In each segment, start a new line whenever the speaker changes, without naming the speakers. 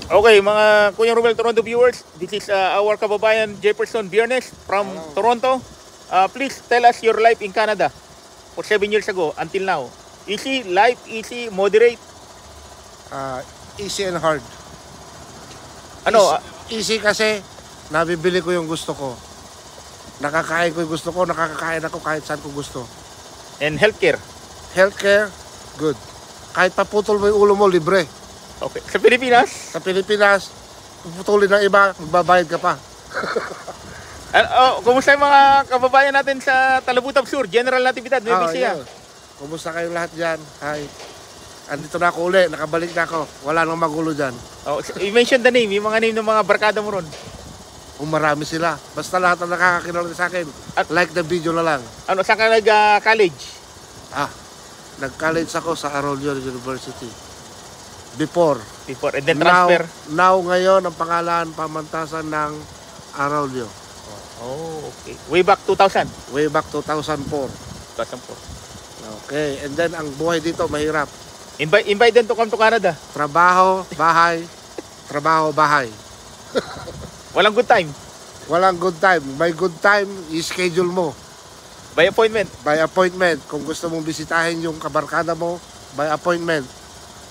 Okay, mga Kuya Romel Toronto viewers, this is our kababayan Jefferson Biernes from Toronto. Please tell us your life in Canada for 7 years ago until now. Easy, life, easy, moderate.
Easy and hard.
Ano?
Easy kasi nabibili ko yung gusto ko. Nakakain ko yung gusto ko, nakakakain ako kahit saan ko gusto.
And healthcare.
Healthcare, good. Kahit paputol mo yung ulo mo, libre.
Okay. Sa Pilipinas?
Sa Pilipinas, puputulin ng iba, magbabayad ka pa.
Kumusta yung mga kababayan natin sa Talabutang Sur, General Natividad, Nueva Ecija?
Kumusta kayong lahat dyan? Hi. Andito na ako uli, nakabalik na ako. Wala nang magulo dyan.
You mentioned the name, yung mga name ng mga barkada mo ron.
Marami sila. Basta lahat na nakakakilala sa akin. Like the video na lang.
Saan ka nag-college?
Nag-college ako sa Arroyo University. Before.
And then transfer?
Now ngayon, ang pangalan, pamantasan ng Arroyo.
Okay. Way back 2000?
Way back 2004.
2004.
Okay. And then, ang buhay dito, mahirap.
Invite them to come to Canada.
Trabaho, bahay. Trabaho, bahay.
Walang good time?
Walang good time. May good time, i-schedule mo.
By appointment?
By appointment. Kung gusto mong bisitahin yung kabarkada mo, by appointment.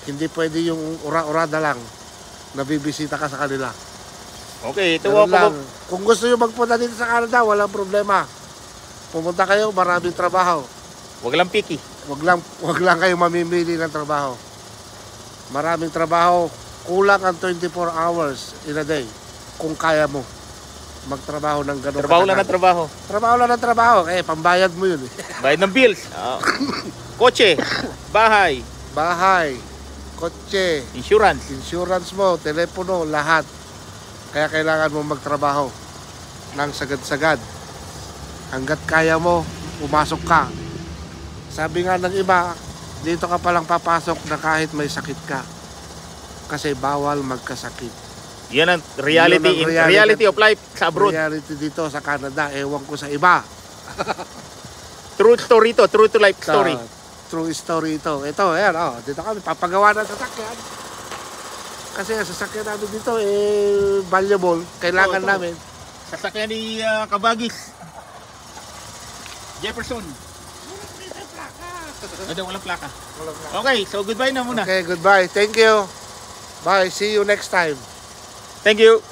Hindi pwede yung ura-urada lang. Nabibisita ka sa kanila.
Okay, ito
lang. Kung gusto nyo magpunta dito sa Canada, walang problema. Pumunta kayo, maraming trabaho.
Wag lang picky.
Wag lang kayo mamimili ng trabaho. Maraming trabaho. Kulang ang 24 hours in a day. Kung kaya mo magtrabaho ng gano'n.
Trabaho lang ng trabaho.
Trabaho lang ng trabaho. Pambayad mo yun.
Bayad ng bills. Kotse, bahay.
Bahay, kotse, insurance mo, telepono, lahat. Kaya kailangan mo magtrabaho ng sagad-sagad. Hanggat kaya mo, pumasok ka. Sabi nga ng iba, dito ka palang papasok na kahit may sakit ka. Kasi bawal magkasakit.
Yan ang reality of life sa abroad.
Reality dito sa Canada, ewan ko sa iba.
True story to, true to life story.
True story ito. Ito, ayan, dito kami, papagawa ng sasakyan. Kasi ang sasakyan namin dito, valuable. Kailangan namin.
Sasakyan ni Kabagis. Jefferson. Walang plaka. Okay, so goodbye na muna.
Okay, goodbye. Thank you. Bye. See you next time.
Thank you.